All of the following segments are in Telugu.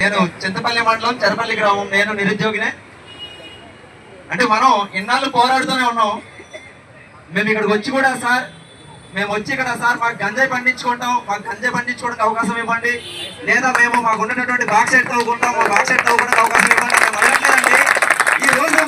నేను చింతపల్లి మండలం చెరపల్లి గ్రామం, నేను నిరుద్యోగినే. అంటే మనం ఇన్నాళ్ళు పోరాడుతూనే ఉన్నాం. మేము ఇక్కడికి వచ్చి కూడా సార్, మేము వచ్చి ఇక్కడ సార్ మాకు గంజాయి పండించుకుంటాం, మాకు గంజాయి పండించుకోవడానికి అవకాశం ఇవ్వండి, లేదా మేము మాకు ఉన్నటువంటి బాక్సైట్ తవ్వుకుంటాం, మా బాక్సైట్ తవ్వుకోవడానికి అవకాశం ఇవ్వండి మేము అడగట్లేదండి. ఈ రోజు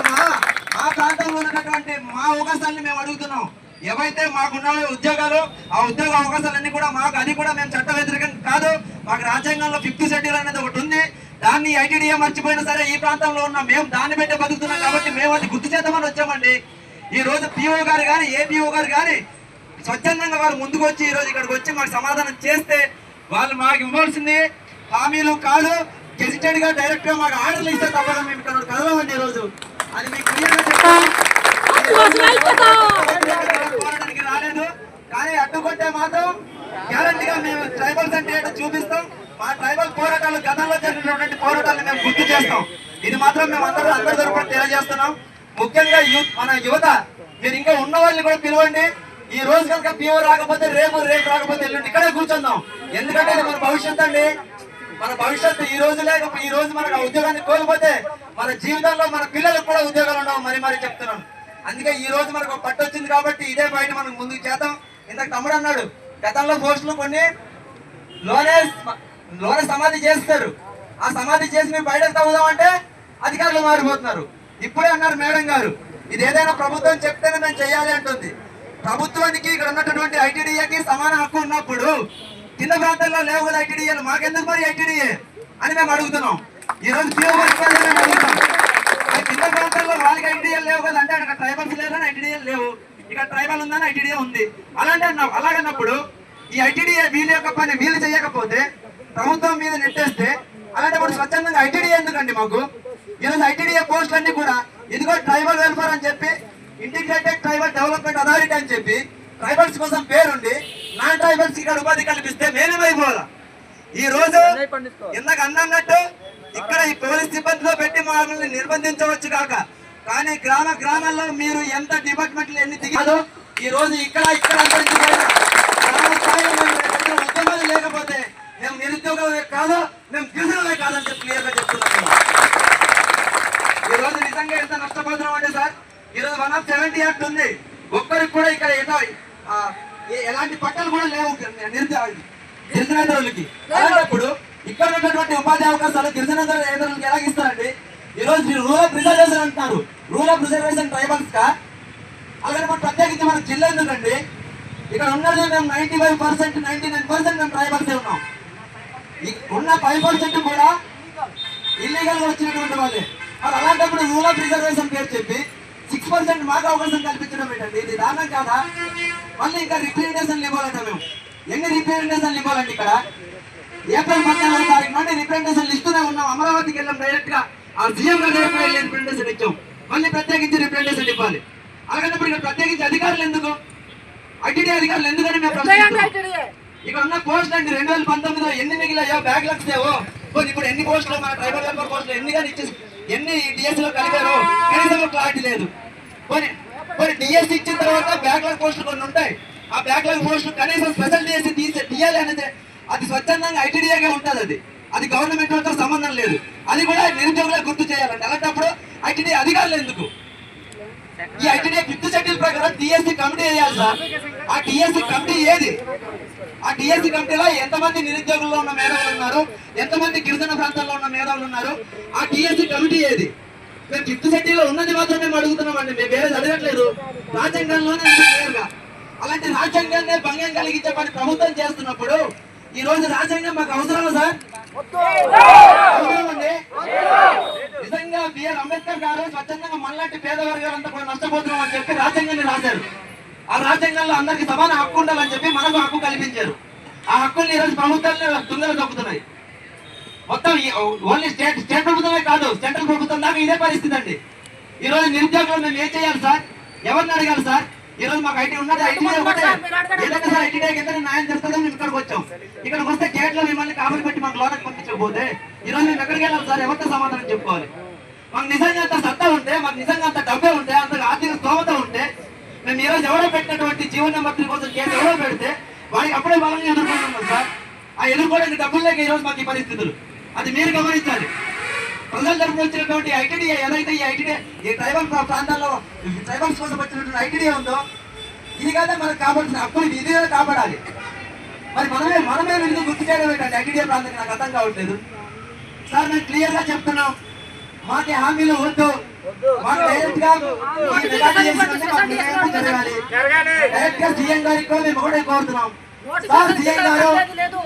మా ప్రాంతంలో ఉన్నటువంటి మా అవకాశాలని మేము అడుగుతున్నాం. ఏవైతే మాకున్న ఉద్యోగాలు, ఆ ఉద్యోగ అవకాశాలన్నీ కూడా మాకు, అది కూడా మేము చట్ట వ్యతిరేకం కాదు. మాకు రాజ్యాంగంలో 5th షెడ్యూల్ అనేది ఒకటి ఉంది. దాన్ని ఐటీడీఏ మర్చిపోయినా సరే ఈ ప్రాంతంలో ఉన్న మేము దాన్ని పెట్టే బతుకుతున్నాం కాబట్టి మేము అది గుర్తు చేద్దామని వచ్చామండి. ఈ రోజు పిఓ గారు కానీ ఏపీఓ గారు కానీ స్వచ్ఛందంగా వారు ముందుకు వచ్చి ఈ రోజు ఇక్కడికి వచ్చి మాకు సమాధానం చేస్తే, వాళ్ళు మాకు ఇవ్వాల్సింది హామీలు కాదు, గెజిటెడ్ గా డైరెక్ట్ గా మాకు ఆర్డర్లు ఇస్తే తప్ప మేము ఇక్కడ కదలమండి. ఈ రోజు అది మీకు క్లియర్ గా చెప్తాను. పోరాటానికి రాలేదు, కానీ అడ్డుకుంటే మాత్రం గ్యారంటీగా మేము ట్రైబల్స్ అంటే చూపిస్తాం. మా ట్రైబల్ పోరాటాలు, గతంలో జరిగినటువంటి పోరాటాలను మేము గుర్తు చేస్తాం. ఇది మాత్రం మేము అందరి తరపున తెలియజేస్తున్నాం. ముఖ్యంగా మన యువత, మీరు ఇంకా ఉన్న వాళ్ళని కూడా పిలవండి. ఈ రోజు కనుక పిఓ రాకపోతే రేపు రాకపోతే ఎల్లుండి ఇక్కడే కూర్చుందాం. ఎందుకంటే ఇది మన భవిష్యత్తు అండి. మన భవిష్యత్తు ఈ రోజు ఈ రోజు మనకు ఉద్యోగాన్ని కోల్పోతే మన జీవితంలో మన పిల్లలకు కూడా ఉద్యోగాలు ఉండవు. మరి చెప్తున్నాం. అందుకే ఈ రోజు మనకు పట్టు వచ్చింది కాబట్టి ఇదే బయట మనకు ముందుకు చేద్దాం. ఇంతకు తమ్ముడు అన్నాడు, గతంలో పోస్టులు కొన్ని లోనే సమాధి చేస్తారు. ఆ సమాధి చేసి మేము బయటకు తవ్వుదామంటే అధికారులు మారిపోతున్నారు. ఇప్పుడే అన్నారు మేడం గారు, ఇది ఏదైనా ప్రభుత్వం చెప్తేనే మేము చేయాలి అంటుంది. ప్రభుత్వానికి ఇక్కడ ఉన్నటువంటి ఐటీడీఏకి సమాన హక్కు ఉన్నప్పుడు కింద ప్రాంతాల్లో లేవు కదా ఐటీడీఏలు, మాకెందుకు మరి ఐటీడీఏ అని మేము అడుగుతున్నాం. ఈ రోజు పిఓ మేము అడుగుతాం, కింద ప్రాంతాల్లో వాళ్ళకి ఐటీడీఏలు లేవు కదా అంటే అక్కడ ట్రైబల్స్ లేదని ఐటీడీఏలు లేవు, ఇక్కడ ట్రైబల్ ఉందని ఐటీడీఏ ఉంది. అలాగన్నప్పుడు ఈ ఐటీడీఏ వీళ్ళ యొక్క పని వీళ్ళు చేయకపోతే ప్రభుత్వం మీద నెట్టేస్తే, అలాంటప్పుడు స్వచ్ఛందంగా ఐటీడీఏ ఎందుకండి మాకు? ఈరోజు ఐటీడీఏ పోస్టులన్నీ కూడా ఇదిగో ట్రైబల్ వెల్ఫేర్ అని చెప్పి, ఇంటిగ్రేటెడ్ ట్రైబల్ డెవలప్మెంట్ అథారిటీ అని చెప్పి ట్రైబల్స్ కోసం పేరుండి నాన్ ట్రైబల్స్ ఇక్కడ ఉపాధి కల్పిస్తే మేమేమైపోవాలా? ఈ రోజు ఇందాక అన్నట్టు ఇక్కడ ఈ పోలీస్ సిబ్బందిలో పెట్టి మమ్మల్ని నిర్బంధించవచ్చు కాక, కానీ గ్రామాల్లో మీరు ఎంత డిపార్ట్మెంట్లు ఎన్ని దిగాదో ఈ రోజు ఇక్కడ ఉద్యోగాలు లేకపోతే మేము నిరుద్యోగులే కాదు, మేము గిరిజనులే కాదని చెప్పి క్లియర్ గా చెప్తున్నాము. ఈ రోజు నిజంగా ఎంత నష్టపోతున్నాం అంటే సార్, ఈ రోజు 170 యాక్ట్ ఉంది, ఒక్కరికి కూడా ఇక్కడ ఎలాంటి పట్టాలు కూడా లేవు గిరిజనేతరులకి. అలాంటప్పుడు ఇక్కడ ఉన్నటువంటి ఉపాధి అవకాశాలు గిరిజనేతరులకు ఎలా ఇస్తారండి? ఈ రోజు రూల్ ఆఫ్ రిజర్వేషన్ అంటున్నారు, రూల్ ఆఫ్ రిజర్వేషన్ ట్రైబల్స్ కా. అలాగే మనం ప్రత్యేకించి మన జిల్లా ఎందుకండి, ఇక్కడ ఉన్నది మేము 95%, 99% మేము ట్రైబల్సే ఉన్నాం. ఉన్న 5% కూడా ఇల్లీగల్ గా వచ్చినటువంటి వాళ్ళే. మరి అలాంటప్పుడు రూల్ ఆఫ్ రిజర్వేషన్ పేరు చెప్పి 6% మాకు అవకాశం కల్పించడం ఏంటండి? ఇది దారుణం కాదా? మళ్ళీ ఇంకా రిప్రజెంటేషన్లు ఇవ్వాలంట. మేము ఎన్ని రిప్రజెంటేషన్లు ఇవ్వాలండి? ఇక్కడ ఏప్రిల్ 14వ తారీఖు నుండి రిప్రజెంటేషన్లు ఇస్తూనే ఉన్నాం. అమరావతికి వెళ్ళాం, డైరెక్ట్ గా ఆ సీఎం గారు రిప్రజెంటేషన్ ఇచ్చాం, మళ్ళీ ప్రత్యేకించి రిప్రజెంటేషన్ ఇవ్వాలి. అలాగన్నప్పుడు ఇక్కడ ప్రత్యేకించి అధికారులు ఎందుకు, ఐటీడీ అధికారులు ఎందుకని మేము ప్రశ్నిస్తున్నాం. ఇక్కడ ఉన్న పోస్టులు అండి 2019లో ఎన్ని మిగిలాయో, బ్యాక్లాగ్స్ ఏవో, ఇప్పుడు ఎన్ని పోస్టులు మన ట్రైబల్ వెల్ఫేర్ పోస్టులు ఎన్ని డిఎస్సీలో కలిపారో కనీసం క్లారిటీ లేదు. కొన్ని డిఎస్సీ ఇచ్చిన తర్వాత బ్యాక్లాగ్ పోస్టులు కొన్ని ఉంటాయి, ఆ బ్యాక్లాగ్ పోస్టులు కనీసం స్పెషల్ డిఎస్సీ తీయాలి అనేది అది స్వచ్ఛందంగా ఐటీడీఏగా ఉంటుంది. అది గవర్నమెంట్ తో సంబంధం లేదు. అది కూడా నిరుద్యోగులకు గుర్తు చేయాలండి. అలాంటప్పుడు ఐటీడీ అధికారులు ఎందుకు? ఈ ఐటీడీ 5th షెడ్యూల్ ప్రకారం టీఎస్సీ కమిటీ వేయాలి సార్. ఆ టీఎస్సీ కమిటీ ఏది? ఆ టీఎస్సీ కమిటీలో ఎంతమంది నిరుద్యోగుల్లో ఉన్న మేధావులు ఉన్నారు, ఎంతమంది గిరిజన ప్రాంతాల్లో ఉన్న మేధావులు ఉన్నారు? ఆ టీఎస్సీ కమిటీ ఏది? మేము 5th షెడ్యూల్లో ఉన్నది మాత్రం మేము అడుగుతున్నామండి, మేము వేరే అడగట్లేదు. రాజ్యాంగంలోనే క్లియర్గా అలాంటి రాజ్యాంగాన్ని భంగం కలిగించే పని ప్రభుత్వం చేస్తున్నప్పుడు ఈ రోజు రాజ్యాంగం మాకు అవసరమా సార్? అవసరమండి. నిజంగా బిఆర్ అంబేద్కర్ గారు స్వచ్ఛందంగా మనలాంటి పేద వర్గాలంతా కూడా నష్టపోతున్నాం అని చెప్పి రాజ్యాంగాన్ని రాశారు. ఆ రాజ్యాంగంలో అందరికి సమాన హక్కు ఉండాలని చెప్పి మనకు హక్కు కల్పించారు. ఆ హక్కుల్ని ఈ రోజు ప్రభుత్వాలు తుంగలు తొక్కుతున్నాయి. మొత్తం ఓన్లీ స్టేట్ ప్రభుత్వమే కాదు, సెంట్రల్ ప్రభుత్వం దాకా ఇదే పరిస్థితి అండి. ఈ రోజు నిరుద్యోగులు మేము ఏం చేయాలి సార్? ఎవరిని అడగాలి సార్? ఈ రోజు మాకు ఐటీ ఉన్నది, ఐటీడీ ఒకటే. ఏదైనా సార్ ఐటీడీకి ఎంత న్యాయం జరుగుతుందో మేము ఇక్కడికి వచ్చాం. ఇక్కడికి వస్తే గేట్ లో మిమ్మల్ని కాపలు పెట్టి మాకు లోనకి పంపించకపోతే ఈ రోజు మేము ఎక్కడికి వెళ్ళాలి సార్? ఎవరితో సమాధానం చెప్పుకోవాలి? మాకు నిజంగా అంత సత్తా ఉంటే, మాకు నిజంగా అంత డబ్బే ఉంటే, అంత ఆర్థిక స్తోమత ఉంటే, మేము ఈ రోజు ఎవరో పెట్టినటువంటి జీవన మంత్రి కోసం కేసు ఎవరో పెడితే వాడికి అప్పుడే బలంగా ఎదుర్కొంటున్నాం సార్. ఆ ఎదుర్కోవడానికి డబ్బులు లేక ఈ రోజు మాకు ఈ పరిస్థితులు. అది మీరు గమనించాలి. ప్రజల తరఫున వచ్చినటువంటి ఐటీడీఏ ఏదైతే ఈ ఐటీడీఏ ఈ ట్రైబల్ ప్రాంతాల్లో ట్రైబల్స్ కోసం వచ్చినటువంటి ఐటీడీఏ ఉందో ఇది కదా మనకు కాపాడుతున్న హక్కులు ఇది కాపాడాలి. మరి మనమే వీళ్ళకి గుర్తు చేయడం ఏంటంటే ఐటీడీఏ ప్రాంతానికి నాకు అర్థం కావట్లేదు. సార్ మేము క్లియర్ గా చెప్తున్నాం, మాకు హామీలు వద్దు. మాకు డైరెక్ట్ గా డైరెక్ట్ గా సీఎం గారికి కూడా మేము ఒకటే కోరుతున్నాం. సార్ సీఎం గారు,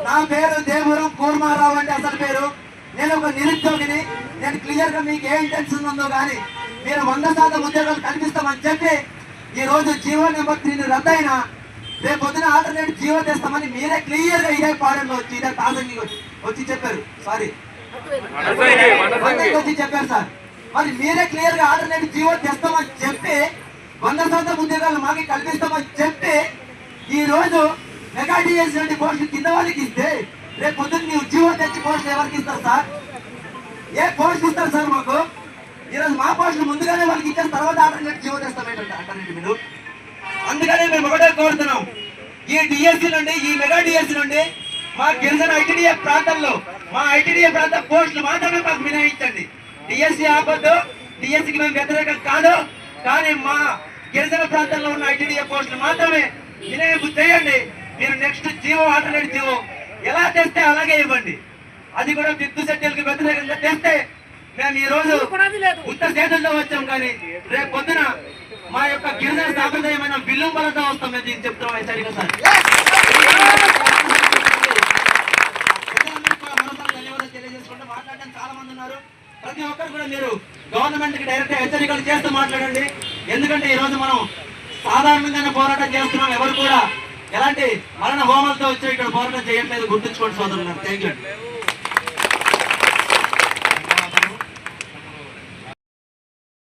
నా పేరు దేవరం కూర్మారావు అంటే అసలు పేరు. నేను ఒక నిరుద్యోగిని. నేను క్లియర్ గా మీకు ఏ ఇంటెన్షన్ ఉందో కానీ మీరు 100% ఉద్యోగాలు కల్పిస్తామని చెప్పి ఈ రోజు జీవో నెంబర్ 3 రద్దయినా రేపు పొద్దున ఆల్టర్నేటివ్ జీవో తెస్తామని మీరే క్లియర్ గా ఇదే పాడల్లో వచ్చి ఇదే తాజంగి వచ్చి చెప్పారు. సారీ వచ్చి చెప్పారు సార్. మరి మీరే క్లియర్ గా ఆల్టర్నేటివ్ జీవో తెస్తామని చెప్పి 100% ఉద్యోగాలు మాకి కల్పిస్తామని చెప్పి ఈ రోజు మెగా డిఎస్ లాంటి పోస్టులు కింద వాళ్ళకి ఇస్తే రేపు పొద్దున్న మీ జీవో తెచ్చి పోస్టులు ఎవరికి ఇస్తారు సార్? ఏ పోస్ట్ ఇస్తారు సార్ మాకు? ఈరోజు మా పోస్టులు ముందుగానే వాళ్ళకి ఇచ్చిన తర్వాత ఆల్టర్నేటివ్ జీవో తెస్తామేంటంటే అంటారండి మీరు. అందుకనే మేము ఒకటే కోరుతున్నాం, ఈ డిఎస్సీ నుండి ఈ మెగా డిఎస్సీ నుండి మా గిరిజన ఐటీడీఏ ప్రాంతాల్లో మా ఐటీడీఏ ప్రాంత పోస్టులు మాత్రమే మాకు మినహాయించండి. డిఎస్సీ ఆపొద్దు, డిఎస్సీకి మేము వ్యతిరేకం కాదు, కానీ మా గిరిజన ప్రాంతాల్లో ఉన్న ఐటీడీఏ పోస్టులు మాత్రమే మినహాయింపు చేయండి. మీరు నెక్స్ట్ జీవో ఆల్టర్నేటివ్ జీవో ఎలా తెస్తే అలాగే ఇవ్వండి. అది కూడా దిద్దు సెట్టిల్కి వ్యతిరేకంగా తెస్తే మేము ఈ రోజు ఉత్తర చేతుల్లో వచ్చాం, కానీ రేపు పొద్దున మా యొక్క గిరిజన సాంప్రదాయమైన విల్లుంబలతో వస్తాం. మేము దీన్ని చెప్తున్నాం హెచ్చరిక సార్. ధన్యవాదాలు తెలియజేసుకుంటూ మాట్లాడడానికి చాలా మంది ఉన్నారు. ప్రతి ఒక్కరు కూడా మీరు గవర్నమెంట్ కి డైరెక్ట్ హెచ్చరికలు చేస్తూ మాట్లాడండి. ఎందుకంటే ఈ రోజు మనం సాధారణంగానే పోరాటం చేస్తున్నాం. ఎవరు కూడా ఎలాంటి మరణ హోమాలతో వచ్చి ఇక్కడ పోరాటం చేయట్లేదు. గుర్తుంచుకోండి సోదరులు. Thank you.